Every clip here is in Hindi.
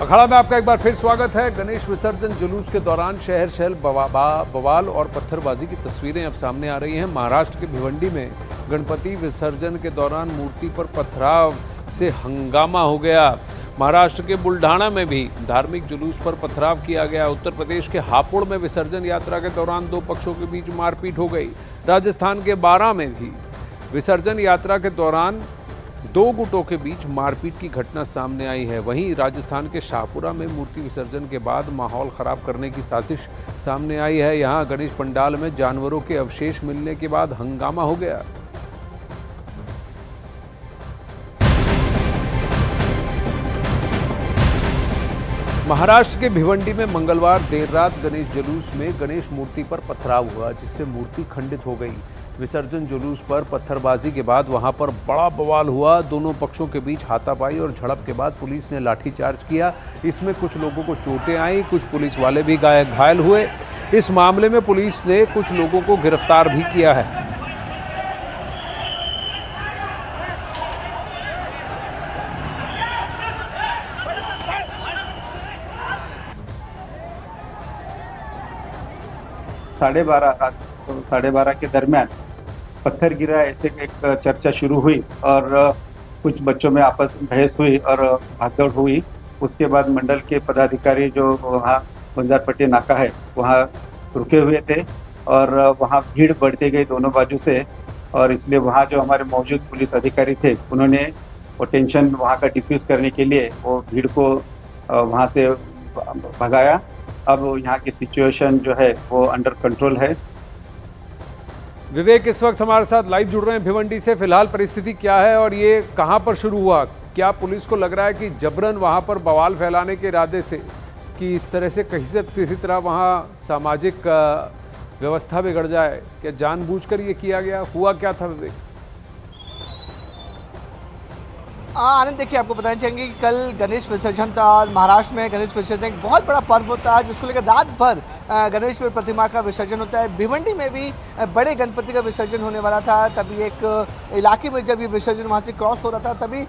अखाड़ा में आपका एक बार फिर स्वागत है। गणेश विसर्जन जुलूस के दौरान शहर शहर बवाल और पत्थरबाजी की तस्वीरें अब सामने आ रही हैं। महाराष्ट्र के भिवंडी में गणपति विसर्जन के दौरान मूर्ति पर पथराव से हंगामा हो गया। महाराष्ट्र के बुल्ढाना में भी धार्मिक जुलूस पर पथराव किया गया। उत्तर प्रदेश के हापुड़ में विसर्जन यात्रा के दौरान दो पक्षों के बीच मारपीट हो गई। राजस्थान के बारां में भी विसर्जन यात्रा के दौरान दो गुटों के बीच मारपीट की घटना सामने आई है। वहीं राजस्थान के शाहपुरा में मूर्ति विसर्जन के बाद माहौल खराब करने की साजिश सामने आई है। यहां गणेश पंडाल में जानवरों के अवशेष मिलने के बाद हंगामा हो गया। महाराष्ट्र के भिवंडी में मंगलवार देर रात गणेश जुलूस में गणेश मूर्ति पर पथराव हुआ, जिससे मूर्ति खंडित हो गई। विसर्जन जुलूस पर पत्थरबाजी के बाद वहां पर बड़ा बवाल हुआ। दोनों पक्षों के बीच हाथापाई और झड़प के बाद पुलिस ने लाठीचार्ज किया। इसमें कुछ लोगों को चोटें आई, कुछ पुलिस वाले भी घायल हुए। इस मामले में पुलिस ने कुछ लोगों को गिरफ्तार भी किया है। रात 12:30 के दरमियान पत्थर गिरा ऐसे एक चर्चा शुरू हुई और कुछ बच्चों में आपस में बहस हुई और भागदौड़ हुई। उसके बाद मंडल के पदाधिकारी जो वहाँ बंजारपट्टी नाका है वहाँ रुके हुए थे और वहाँ भीड़ बढ़ती गई दोनों बाजू से, और इसलिए वहाँ जो हमारे मौजूद पुलिस अधिकारी थे उन्होंने वो टेंशन वहाँ का डिफ्यूज करने के लिए वो भीड़ को वहाँ से भगाया। अब यहाँ की सिचुएशन जो है वो अंडर कंट्रोल है। विवेक इस वक्त हमारे साथ लाइव जुड़ रहे हैं भिवंडी से। फिलहाल परिस्थिति क्या है और ये कहां पर शुरू हुआ? क्या पुलिस को लग रहा है कि जबरन वहां पर बवाल फैलाने के इरादे से, कि इस तरह से कहीं से किसी तरह वहां सामाजिक व्यवस्था बिगड़ जाए? क्या जानबूझकर ये किया गया? हुआ क्या था विवेक? आनंद, देखिए आपको बताना चाहेंगे कि कल गणेश विसर्जन था और महाराष्ट्र में गणेश विसर्जन एक बहुत बड़ा पर्व होता है जिसको लेकर रात भर गणेश प्रतिमा का विसर्जन होता है। भिवंडी में भी बड़े गणपति का विसर्जन होने वाला था। तभी एक इलाके में जब ये विसर्जन वहाँ से क्रॉस हो रहा था तभी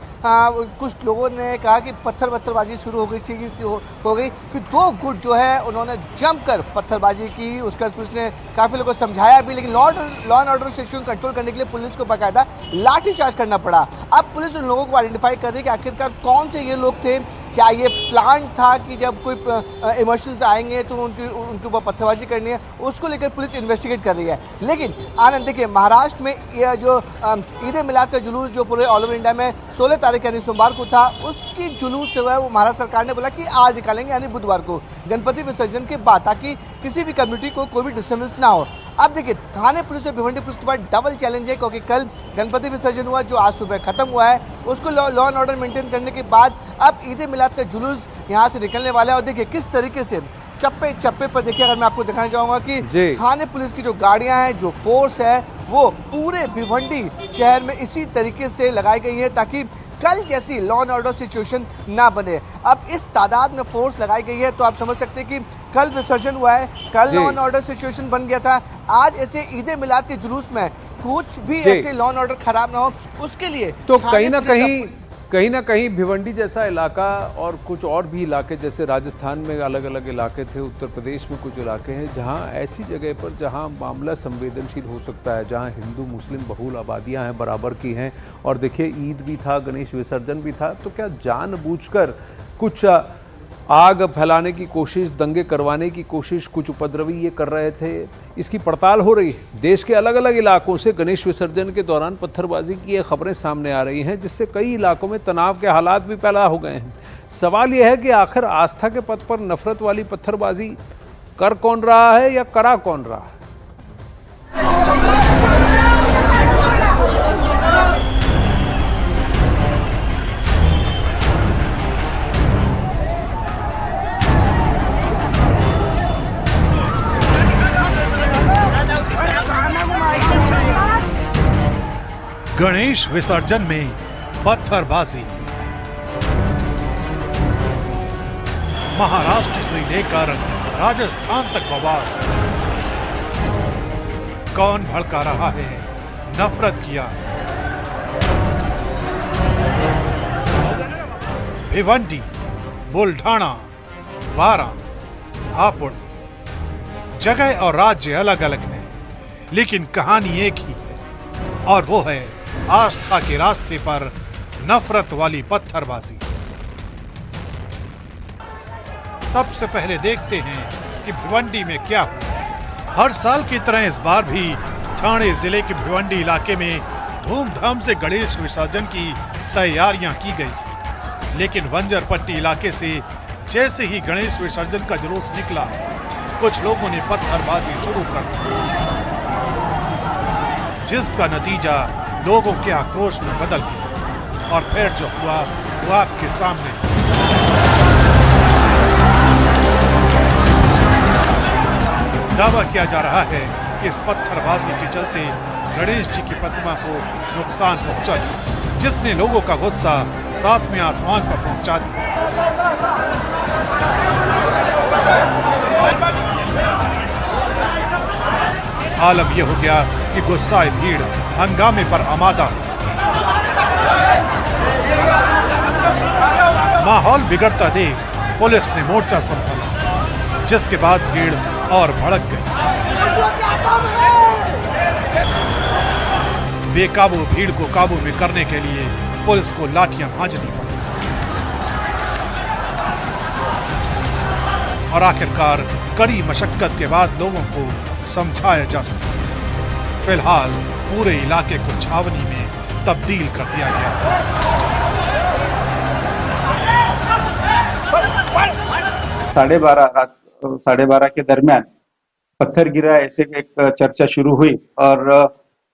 कुछ लोगों ने कहा कि पत्थरबाजी शुरू हो गई। फिर दो गुट जो है उन्होंने जमकर पत्थरबाजी की। उसके बाद पुलिस ने काफ़ी लोगों को समझाया भी, लेकिन law and order situation control करने के लिए पुलिस को बाकायदा लाठीचार्ज करना पड़ा। अब पुलिस उन लोगों को आइडेंटिफाई कर रही है कि आखिरकार कौन से ये लोग थे। क्या ये प्लान था कि जब कोई इमोशंस आएंगे तो उनके ऊपर पत्थरबाजी करनी है, उसको लेकर पुलिस इन्वेस्टिगेट कर रही है। लेकिन आनंद, देखिए महाराष्ट्र में यह जो ईद मिलाद का जुलूस जो पूरे ऑल ओवर इंडिया में 16 तारीख यानी सोमवार को था, उसकी जुलूस जो है वो महाराष्ट्र सरकार ने बोला कि आज निकालेंगे यानी बुधवार को गणपति विसर्जन के बाद, ताकि किसी भी कम्युनिटी को कोई भी डिस्टर्बेंस ना हो। अब देखिए थाने पुलिस और भिवंडी पुलिस के पास डबल चैलेंज है, क्योंकि कल गणपति विसर्जन हुआ जो आज सुबह खत्म हुआ है। उसको लॉ एंड ऑर्डर मेंटेन करने के बाद अब ईद मिलाद का जुलूस यहाँ से निकलने वाला है। और देखिए किस तरीके से चप्पे चप्पे पर, देखिए अगर मैं आपको दिखाना चाहूँगा कि थाने पुलिस की जो गाड़ियाँ हैं, जो फोर्स है, वो पूरे भिवंडी शहर में इसी तरीके से लगाई गई है ताकि कल जैसी लॉ एंड ऑर्डर सिचुएशन ना बने। अब इस तादाद में फोर्स लगाई गई है तो आप समझ सकते हैं कि कल विसर्जन हुआ है, कल लॉ एंड ऑर्डर सिचुएशन बन गया था। आज ऐसे ईद मिलाद के जुलूस में कुछ भी ऐसे लॉ एंड ऑर्डर खराब ना हो, उसके लिए तो कहीं ना कहीं भिवंडी जैसा इलाका और कुछ और भी इलाके, जैसे राजस्थान में अलग अलग इलाके थे, उत्तर प्रदेश में कुछ इलाके हैं जहां ऐसी जगह पर जहां मामला संवेदनशील हो सकता है, जहां हिंदू मुस्लिम बहुल आबादियां हैं, बराबर की हैं, और देखिए ईद भी था, गणेश विसर्जन भी था, तो क्या जानबूझकर कुछ आग फैलाने की कोशिश, दंगे करवाने की कोशिश कुछ उपद्रवी ये कर रहे थे? इसकी पड़ताल हो रही है। देश के अलग अलग इलाकों से गणेश विसर्जन के दौरान पत्थरबाजी की ये खबरें सामने आ रही हैं, जिससे कई इलाकों में तनाव के हालात भी पैदा हो गए हैं। सवाल यह है कि आखिर आस्था के पथ पर नफरत वाली पत्थरबाजी कर कौन रहा है या करा कौन रहा है? गणेश विसर्जन में पत्थरबाजी। महाराष्ट्र से लेकर राजस्थान तक बवाल। कौन भड़का रहा है नफरत की आग? भिवंडी बुल्ढाना, बारा, हापुड़, जगह और राज्य अलग अलग है, लेकिन कहानी एक ही है और वो है आस्था के रास्ते पर नफरत वाली पत्थरबाजी। सबसे पहले देखते हैं कि भिवंडी में क्या हुआ। हर साल की तरह इस बार भी ठाणे जिले के भिवंडी इलाके में धूमधाम से गणेश विसर्जन की तैयारियां की गई थी, लेकिन बंजरपट्टी इलाके से जैसे ही गणेश विसर्जन का जुलूस निकला, कुछ लोगों ने पत्थरबाजी शुरू कर दी, जिसका नतीजा लोगों के आक्रोश में बदल गया और फिर जो हुआ वो आपके सामने। दावा किया जा रहा है कि इस पत्थरबाजी के चलते गणेश जी की प्रतिमा को नुकसान पहुंचा, जिसने लोगों का गुस्सा सातवें आसमान पर पहुंचा दिया। आलम यह हो गया कि गुस्साए भीड़ हंगामे पर आमादा। माहौल बिगड़ता देख पुलिस ने मोर्चा संभाला, जिसके बाद भीड़ और भड़क गई। बेकाबू भीड़ को काबू में करने के लिए पुलिस को लाठियां भांजनी पड़ी और आखिरकार कड़ी मशक्कत के बाद लोगों को समझाया जा सका। फिलहाल पूरे इलाके को छावनी में तब्दील कर दिया गया। 12:30 रात 12:30 के दरमियान पत्थर गिरा ऐसे एक चर्चा शुरू हुई और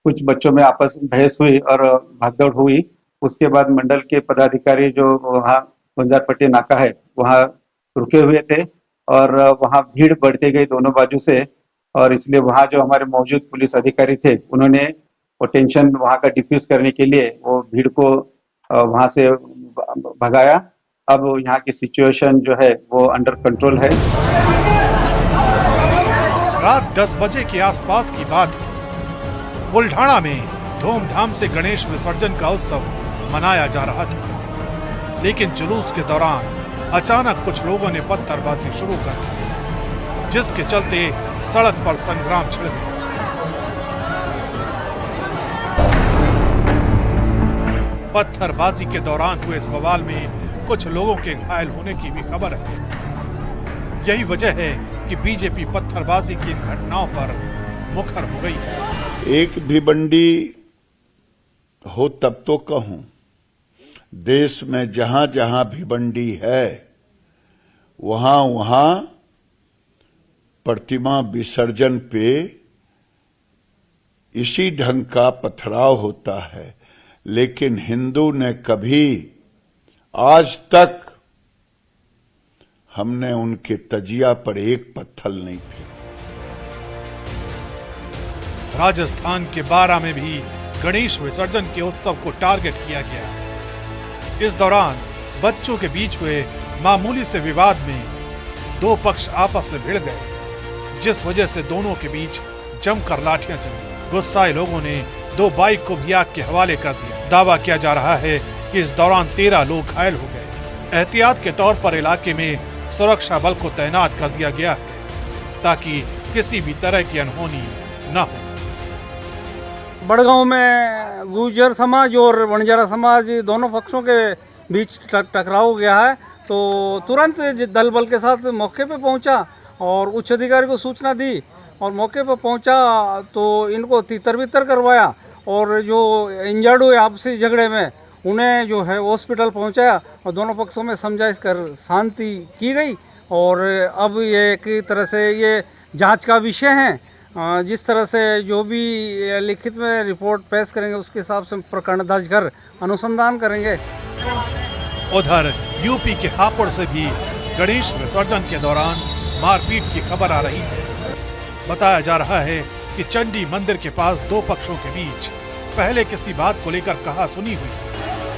कुछ बच्चों में आपस में बहस हुई और भागदौड़ हुई। उसके बाद मंडल के पदाधिकारी जो वहाँ बंजारपट्टी नाका है वहाँ रुके हुए थे और वहाँ भीड़ बढ़ती गई दोनों बाजू से, और इसलिए वहाँ जो हमारे मौजूद पुलिस अधिकारी थे उन्होंने वो टेंशन वहाँ का डिफ्यूज करने के लिए वो भीड़ को वहाँ से भगाया। अब यहाँ की सिचुएशन जो है वो अंडर कंट्रोल है। रात 10 बजे के आसपास की बात है। बुल्ढाना में धूमधाम से गणेश विसर्जन का उत्सव मनाया जा रहा था, लेकिन जुलूस के दौरान अचानक कुछ लोगों ने पत्थरबाजी शुरू कर दी, जिसके चलते सड़क पर संग्राम छिड़ गया। पत्थरबाजी के दौरान हुए इस बवाल में कुछ लोगों के घायल होने की भी खबर है। यही वजह है कि बीजेपी पत्थरबाजी की इन घटनाओं पर मुखर हो गई है। एक भिवंडी हो तब तो कहूं, देश में जहां जहां भिवंडी है वहां वहां प्रतिमा विसर्जन पे इसी ढंग का पथराव होता है, लेकिन हिंदू ने कभी आज तक हमने उनके तजिया पर एक पत्थर नहीं फेंका। राजस्थान के बारा में भी गणेश विसर्जन के उत्सव को टारगेट किया गया। इस दौरान बच्चों के बीच हुए मामूली से विवाद में दो पक्ष आपस में भिड़ गए, जिस वजह से दोनों के बीच जमकर लाठियां चली। गुस्साए लोगों ने दो बाइक को भी आग के हवाले कर दिया। दावा किया जा रहा है कि इस दौरान 13 लोग घायल हो गए। एहतियात के तौर पर इलाके में सुरक्षा बल को तैनात कर दिया गया है ताकि किसी भी तरह की अनहोनी न हो। बड़गांव में गुर्जर समाज और बंजारा समाज दोनों पक्षों के बीच टकराव हो गया है, तो तुरंत दल बल के साथ मौके पे पहुंचा और उच्च अधिकारी को सूचना दी और मौके पे पहुंचा तो इनको तितर बितर करवाया और जो इंजर्ड हुए आपसी झगड़े में उन्हें जो है हॉस्पिटल पहुंचाया और दोनों पक्षों में समझाइश कर शांति की गई। और अब ये एक तरह से ये जांच का विषय है, जिस तरह से जो भी लिखित में रिपोर्ट पेश करेंगे उसके हिसाब से प्रकरण दर्ज कर अनुसंधान करेंगे। उधर यूपी के हापुड़ से भी गणेश विसर्जन के दौरान मारपीट की खबर आ रही है। बताया जा रहा है कि चंडी मंदिर के पास दो पक्षों के बीच पहले किसी बात को लेकर कहा सुनी हुई,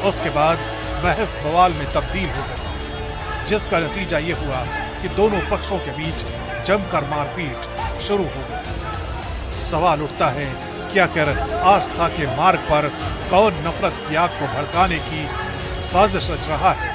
उसके बाद बहस बवाल में तब्दील हो गई, जिसका नतीजा ये हुआ कि दोनों पक्षों के बीच जमकर मारपीट शुरू हो गई। सवाल उठता है कि आखिर आस्था के मार्ग पर कौन नफरत की आग को भड़काने की साजिश रच रहा है।